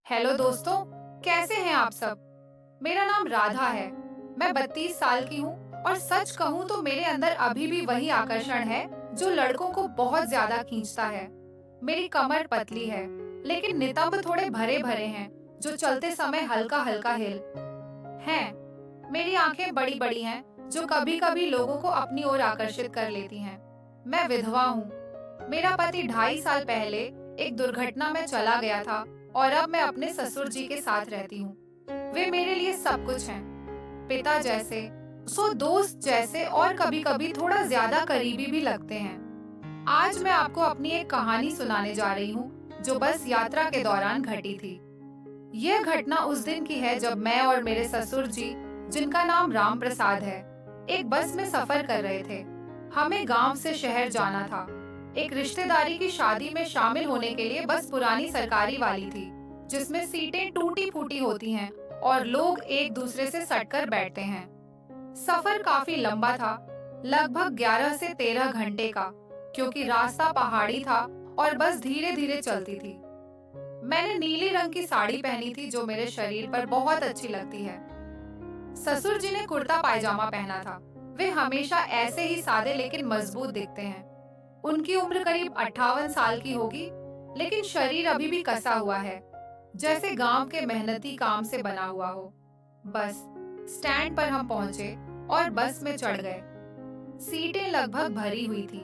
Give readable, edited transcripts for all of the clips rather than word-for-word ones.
Hello दोस्तों, कैसे हैं आप सब। मेरा नाम राधा है। मैं 32 साल की हूँ और सच कहूँ तो मेरे अंदर अभी भी वही आकर्षण है जो लड़कों को बहुत ज्यादा खींचता है। मेरी कमर पतली है, लेकिन नितंब थोड़े भरे भरे हैं जो चलते समय हल्का हल्का हिल हैं। मेरी आंखें बड़ी बड़ी हैं जो कभी कभी लोगों को अपनी ओर आकर्षित कर लेती हैं। मैं विधवा हूँ। मेरा पति 2.5 साल पहले एक दुर्घटना में चला गया था और अब मैं अपने ससुर जी के साथ रहती हूँ। वे मेरे लिए सब कुछ हैं, पिता जैसे, दोस्त जैसे और कभी कभी थोड़ा ज्यादा करीबी भी लगते हैं। आज मैं आपको अपनी एक कहानी सुनाने जा रही हूँ जो बस यात्रा के दौरान घटी थी। यह घटना उस दिन की है जब मैं और मेरे ससुर जी, जिनका नाम राम प्रसाद है, एक बस में सफर कर रहे थे। हमें गांव से शहर जाना था। एक रिश्तेदारी की शादी में शामिल होने के लिए बस पुरानी सरकारी वाली थी, जिसमें सीटें टूटी फूटी होती हैं और लोग एक दूसरे से सटकर बैठते हैं। सफर काफी लंबा था, लगभग 11 से 13 घंटे का, क्योंकि रास्ता पहाड़ी था और बस धीरे धीरे चलती थी। मैंने नीली रंग की साड़ी पहनी थी जो मेरे शरीर पर बहुत अच्छी लगती है। ससुर जी ने कुर्ता पायजामा पहना था। वे हमेशा ऐसे ही सादे लेकिन मजबूत दिखते हैं। उनकी उम्र करीब 58 साल की होगी, लेकिन शरीर अभी भी कसा हुआ है, जैसे गांव के मेहनती काम से बना हुआ हो। बस स्टैंड पर हम पहुंचे और बस में चढ़ गए। सीटें लगभग भरी हुई थी,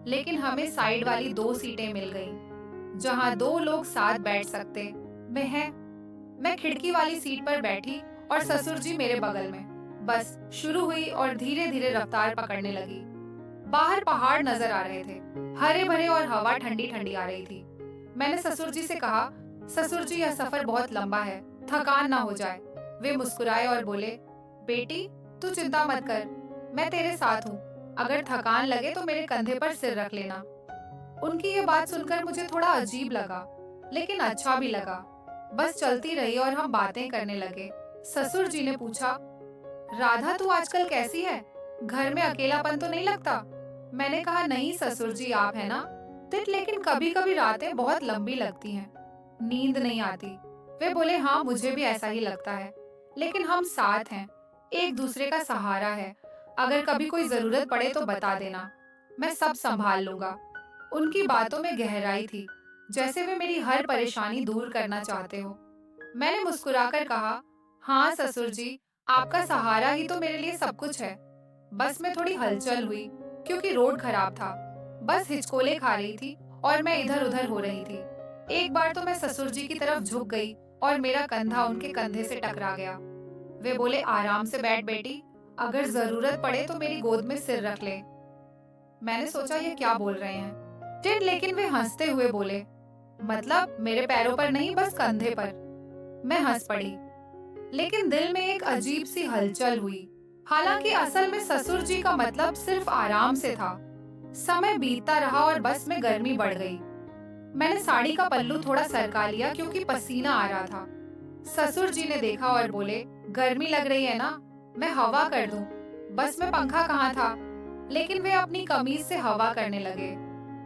लेकिन हमें साइड वाली 2 सीटें मिल गईं, जहां 2 लोग साथ बैठ सकते वे हैं। मैं खिड़की वाली सीट पर बैठी और ससुर जी मेरे बगल में। बस शुरू हुई और धीरे धीरे रफ्तार पकड़ने लगी। बाहर पहाड़ नजर आ रहे थे, हरे भरे, और हवा ठंडी ठंडी आ रही थी। मैंने ससुर जी से कहा, ससुर जी यह सफर बहुत लंबा है, थकान ना हो जाए। वे मुस्कुराए और बोले, बेटी तू चिंता मत कर, मैं तेरे साथ हूँ। अगर थकान लगे तो मेरे कंधे पर सिर रख लेना। उनकी ये बात सुनकर मुझे थोड़ा अजीब लगा, लेकिन अच्छा भी लगा। बस चलती रही और हम बातें करने लगे। ससुर जी ने पूछा, राधा तू आजकल कैसी है, घर में अकेलापन तो नहीं लगता। मैंने कहा, नहीं ससुर जी आप है ना। लेकिन कभी कभी रातें बहुत लंबी लगती हैं, नींद नहीं आती। वे बोले, हाँ मुझे भी ऐसा ही लगता है, लेकिन हम साथ हैं, एक दूसरे का सहारा है। अगर कभी कोई जरूरत पड़े तो बता देना, मैं सब संभाल लूंगा। उनकी बातों में गहराई थी, जैसे वे मेरी हर परेशानी दूर करना चाहते हो। मैंने मुस्कुराकर कहा, हाँ ससुर जी, आपका सहारा ही तो मेरे लिए सब कुछ है। बस में थोड़ी हलचल हुई, क्योंकि रोड खराब था। बस हिचकोले खा रही थी और मैं इधर उधर हो रही थी। एक बार तो मैं ससुर जी की तरफ झुक गई और मेरा कंधा उनके कंधे से टकरा गया। वे बोले, आराम से बैठ बेटी, अगर जरूरत पड़े तो मेरी गोद में सिर रख ले। मैंने सोचा ये क्या बोल रहे हैं, लेकिन वे हंसते हुए बोले, मतलब मेरे पैरों पर नहीं, बस कंधे पर। मैं हंस पड़ी, लेकिन दिल में एक अजीब सी हलचल हुई। हालांकि असल में ससुर जी का मतलब सिर्फ आराम से था। समय बीतता रहा और बस में गर्मी बढ़ गई। मैंने साड़ी का पल्लू थोड़ा सरका लिया क्योंकि पसीना आ रहा था। ससुर जी ने देखा और बोले, गर्मी लग रही है ना, मैं हवा कर दूं। बस में पंखा कहाँ था, लेकिन वे अपनी कमीज से हवा करने लगे।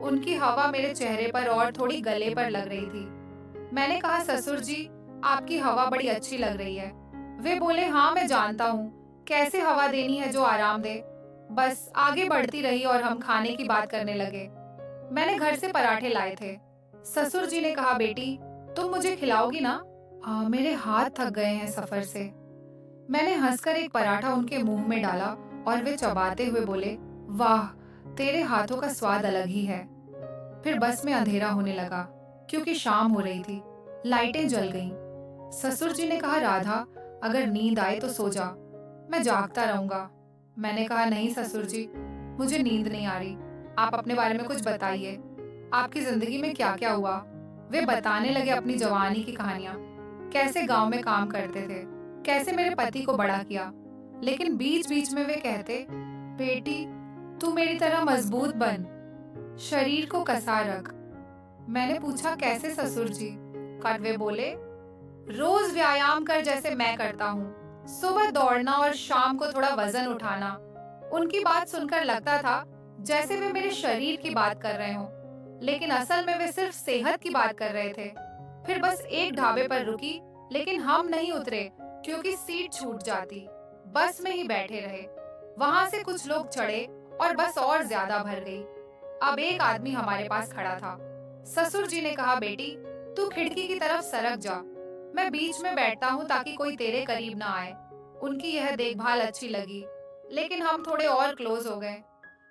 उनकी हवा मेरे चेहरे पर और थोड़ी गले पर लग रही थी। मैंने कहा, ससुर जी आपकी हवा बड़ी अच्छी लग रही है। वे बोले, हाँ मैं जानता हूँ कैसे हवा देनी है जो आराम दे। बस आगे बढ़ती रही और हम खाने की बात करने लगे। मैंने घर से पराठे लाए थे। ससुर जी ने कहा, बेटी तुम मुझे खिलाओगी ना। मेरे हाथ थक गए हैं सफर से। मैंने हंसकर एक पराठा उनके मुंह में डाला और वे चबाते हुए बोले, वाह तेरे हाथों का स्वाद अलग ही है। फिर बस में अंधेरा होने लगा, क्योंकि शाम हो रही थी। लाइटें जल गईं। ससुर जी ने कहा, राधा अगर नींद आए तो सो जा, मैं जागता रहूंगा। मैंने कहा, नहीं ससुर जी, मुझे नींद नहीं आ रही। आप अपने बारे में कुछ बताइए, आपकी जिंदगी में क्या क्या हुआ। वे बताने लगे अपनी जवानी की कहानियां, कैसे गांव में काम करते थे, कैसे मेरे पति को बड़ा किया। लेकिन बीच बीच में वे कहते, बेटी तू मेरी तरह मजबूत बन, शरीर को कसा रख। मैंने पूछा, कैसे ससुर जी। वे बोले, रोज व्यायाम कर जैसे मैं करता हूँ, सुबह दौड़ना और शाम को थोड़ा वजन उठाना। उनकी बात सुनकर लगता था जैसे वे मेरे शरीर की बात कर रहे हों, लेकिन असल में वे सिर्फ सेहत की बात कर रहे थे। फिर बस एक ढाबे पर रुकी, लेकिन हम नहीं उतरे क्योंकि सीट छूट जाती। बस में ही बैठे रहे। वहां से कुछ लोग चढ़े और बस और ज्यादा भर गई। अब एक आदमी हमारे पास खड़ा था। ससुर जी ने कहा, बेटी तू खिड़की की तरफ सरक जा, मैं बीच में बैठता हूँ ताकि कोई तेरे करीब ना आए। उनकी यह देखभाल अच्छी लगी, लेकिन हम थोड़े और क्लोज हो गए।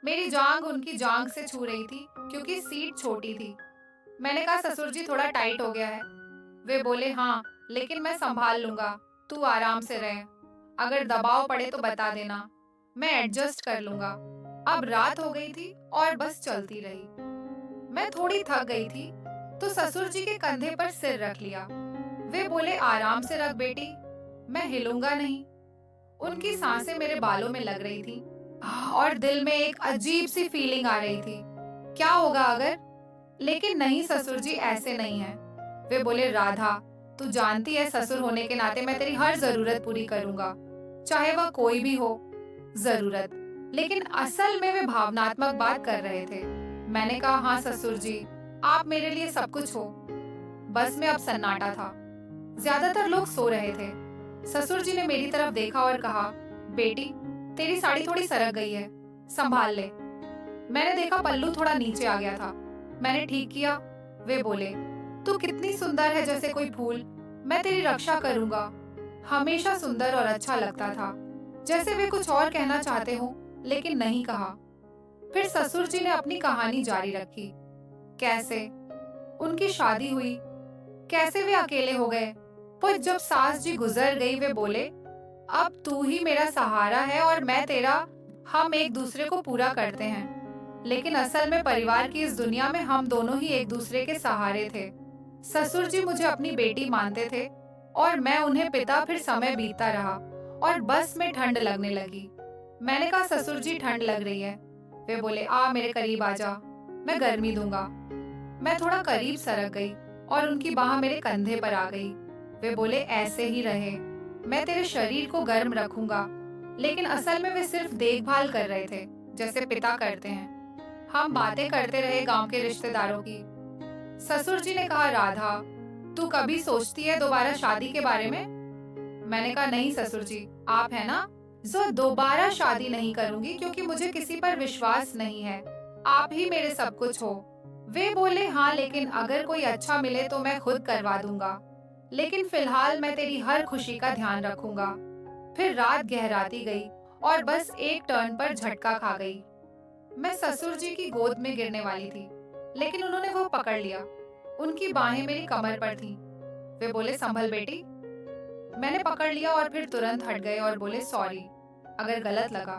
मेरी जांघ उनकी जांघ से छू रही थी क्योंकि सीट छोटी थी। मैंने कहा, ससुर जी थोड़ा टाइट हो गया है। वे बोले, हाँ लेकिन मैं संभाल लूंगा, तू आराम से रह। अगर दबाव पड़े तो बता देना, मैं एडजस्ट कर लूंगा। अब रात हो गई थी और बस चलती रही। मैं थोड़ी थक गई थी तो ससुर जी के कंधे पर सिर रख लिया। वे बोले, आराम से रख बेटी, मैं हिलूंगा नहीं। उनकी सांसें मेरे बालों में लग रही थी और दिल में एक अजीब सी फीलिंग आ रही थी, क्या होगा अगर। लेकिन नहीं ससुर जी, ऐसे नहीं है। वे बोले, राधा तू जानती है ससुर होने के नाते मैं तेरी हर जरूरत पूरी करूंगा, चाहे वह कोई भी हो जरूरत। लेकिन असल में वे भावनात्मक बात कर रहे थे। मैंने कहा, हाँ ससुर जी, आप मेरे लिए सब कुछ हो। बस में अब सन्नाटा था, ज्यादातर लोग सो रहे थे। ससुर जी ने मेरी तरफ देखा और कहा, बेटी तेरी साड़ी थोड़ी सरक गई है, संभाल ले। मैंने देखा पल्लू थोड़ा नीचे आ गया था। मैंने ठीक किया। वे बोले, तू कितनी सुंदर है, जैसे कोई फूल, मैं तेरी रक्षा करूंगा। हमेशा सुंदर और अच्छा लगता था, जैसे वे कुछ और कहना चाहते हो लेकिन नहीं कहा। फिर ससुर जी ने अपनी कहानी जारी रखी। कैसे उनकी शादी हुई, कैसे वे अकेले हो गए, पर जब सास जी गुजर गई वे बोले, अब तू ही मेरा सहारा है और मैं तेरा, हम एक दूसरे को पूरा करते हैं। लेकिन असल में परिवार की इस दुनिया में हम दोनों ही एक दूसरे के सहारे थे। ससुर जी मुझे अपनी बेटी मानते थे और मैं उन्हें पिता। फिर समय बीतता रहा और बस में ठंड लगने लगी। मैंने कहा, ससुर जी ठंड लग रही है। वे बोले, आ मेरे करीब आ जा, मैं गर्मी दूंगा। मैं थोड़ा करीब सरक गई और उनकी बाह मेरे कंधे पर आ गई। वे बोले, ऐसे ही रहे, मैं तेरे शरीर को गर्म रखूंगा। लेकिन असल में वे सिर्फ देखभाल कर रहे थे, जैसे पिता करते हैं। हम बातें करते रहे गांव के रिश्तेदारों की। ससुर जी ने कहा, राधा तू कभी सोचती है दोबारा शादी के बारे में? मैंने कहा, नहीं ससुर जी, आप है ना, जो दोबारा शादी नहीं करूंगी क्योंकि मुझे किसी पर विश्वास नहीं है, आप ही मेरे सब कुछ हो। वे बोले, हाँ लेकिन अगर कोई अच्छा मिले तो मैं खुद करवा दूंगा, लेकिन फिलहाल मैं तेरी हर खुशी का ध्यान रखूंगा। फिर रात गहराती गई और बस एक टर्न पर झटका खा गई। मैं ससुर जी की गोद में गिरने वाली थी, लेकिन उन्होंने वो पकड़ लिया। उनकी बाहें मेरी कमर पर थीं। वे बोले, संभल बेटी। मैंने पकड़ लिया और फिर तुरंत हट गए और बोले, सॉरी अगर गलत लगा।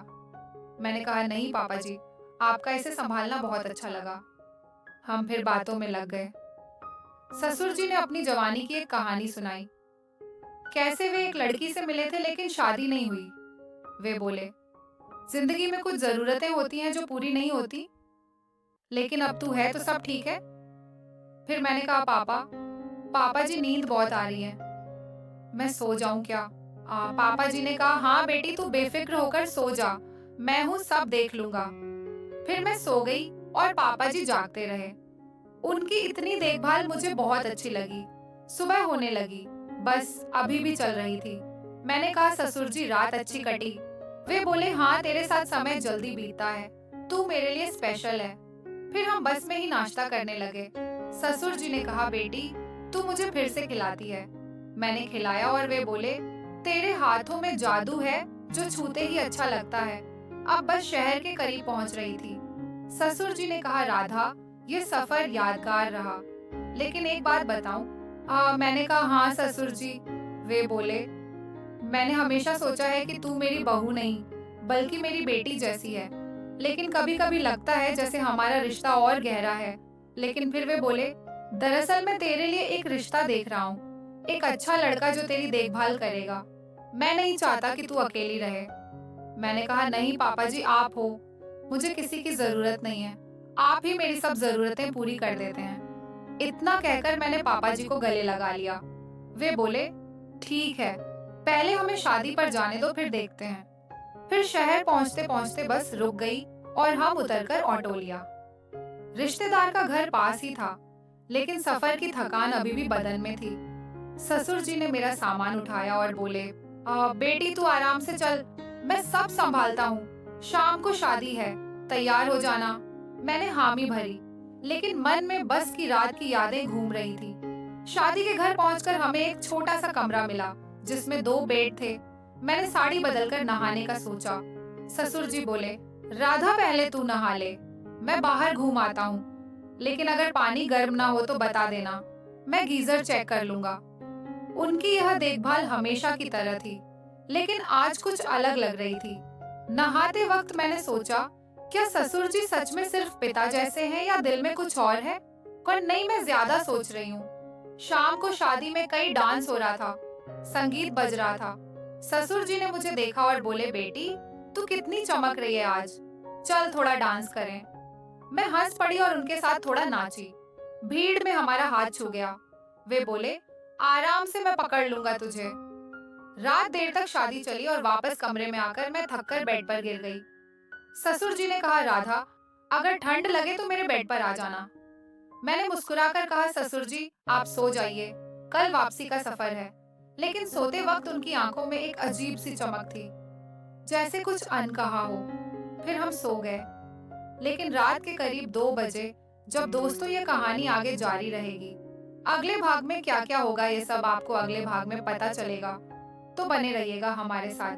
मैंने कहा, नहीं पापा जी, आपका इसे संभालना बहुत अच्छा लगा। हम फिर बातों में लग गए। ससुर जी ने अपनी जवानी की एक कहानी सुनाई, कैसे वे एक लड़की से मिले थे लेकिन शादी नहीं हुई। वे बोले, जिंदगी में कुछ जरूरतें होती हैं जो पूरी नहीं होती, लेकिन अब तू है तो सब ठीक है। फिर मैंने कहा, पापा जी नींद बहुत आ रही है, मैं सो जाऊं क्या? पापा जी ने कहा, हाँ बेटी तू बेफिक्र होकर सो जा, मैं हूँ, सब देख लूंगा। फिर मैं सो गई और पापा जी जागते रहे। उनकी इतनी देखभाल मुझे बहुत अच्छी लगी। सुबह होने लगी, बस अभी भी चल रही थी। मैंने कहा, ससुर जी रात अच्छी कटी? वे बोले, हाँ तेरे साथ समय जल्दी बीतता है, तू मेरे लिए स्पेशल है। फिर हम बस में ही नाश्ता करने लगे। ससुर जी ने कहा, बेटी तू मुझे फिर से खिलाती है। मैंने खिलाया और वे बोले, तेरे हाथों में जादू है जो छूते ही अच्छा लगता है। अब बस शहर के करीब पहुंच रही थी। ससुर जी ने कहा, राधा ये सफर यादगार रहा, लेकिन एक बात बताऊं? मैंने कहा, हाँ ससुर जी। वे बोले, मैंने हमेशा सोचा है कि तू मेरी बहू नहीं बल्कि मेरी बेटी जैसी है, लेकिन कभी कभी लगता है जैसे हमारा रिश्ता और गहरा है। लेकिन फिर वे बोले, दरअसल मैं तेरे लिए एक रिश्ता देख रहा हूँ, एक अच्छा लड़का जो तेरी देखभाल करेगा। मैं नहीं चाहता कि तू अकेली रहे। मैंने कहा, नहीं पापा जी, आप हो, मुझे किसी की जरूरत नहीं है, आप ही मेरी सब जरूरतें पूरी कर देते हैं। इतना कहकर मैंने पापा जी को गले लगा लिया। वे बोले, ठीक है, पहले हमें शादी पर जाने दो, फिर देखते हैं। फिर शहर पहुंचते पहुंचते बस रुक गई और हम उतरकर ऑटो लिया। रिश्तेदार का घर पास ही था, लेकिन सफर की थकान अभी भी बदन में थी। ससुर जी ने मेरा सामान उठाया और बोले, बेटी तू आराम से चल, मैं सब संभालता हूँ। शाम को शादी है, तैयार हो जाना। मैंने हामी भरी, लेकिन मन में बस की रात की यादें घूम रही थी। शादी के घर पहुंचकर हमें एक छोटा सा कमरा मिला, जिसमें 2 बेड थे। मैंने साड़ी बदलकर नहाने का सोचा। ससुर जी बोले, राधा पहले तू नहा ले, मैं बाहर घूम आता हूँ। लेकिन अगर पानी गर्म ना हो तो बता देना, मैं गीजर चेक कर लूंगा। उनकी यह देखभाल हमेशा की तरह थी, लेकिन आज कुछ अलग लग रही थी। नहाते वक्त मैंने सोचा, क्या ससुर जी सच में सिर्फ पिता जैसे हैं या दिल में कुछ और है? पर नहीं, मैं ज्यादा सोच रही हूँ। शाम को शादी में कई डांस हो रहा था, संगीत बज रहा था। ससुर जी ने मुझे देखा और बोले, बेटी तू कितनी चमक रही है आज, चल थोड़ा डांस करें। मैं हंस पड़ी और उनके साथ थोड़ा नाची। भीड़ में हमारा हाथ छू गया। वे बोले, आराम से, मैं पकड़ लूंगा तुझे। रात देर तक शादी चली और वापस कमरे में आकर मैं थककर बेड पर गिर गई। ससुर जी ने कहा, राधा अगर ठंड लगे तो मेरे बेड पर आ जाना। मैंने मुस्कुराकर कहा, ससुर जी आप सो जाइए, कल वापसी का सफर है। लेकिन सोते वक्त उनकी आंखों में एक अजीब सी चमक थी, जैसे कुछ अनकहा हो। फिर हम सो गए। लेकिन रात के करीब 2 बजे, जब दोस्तों ये कहानी आगे जारी रहेगी। अगले भाग में क्या क्या होगा ये सब आपको अगले भाग में पता चलेगा, तो बने रहिएगा हमारे साथ।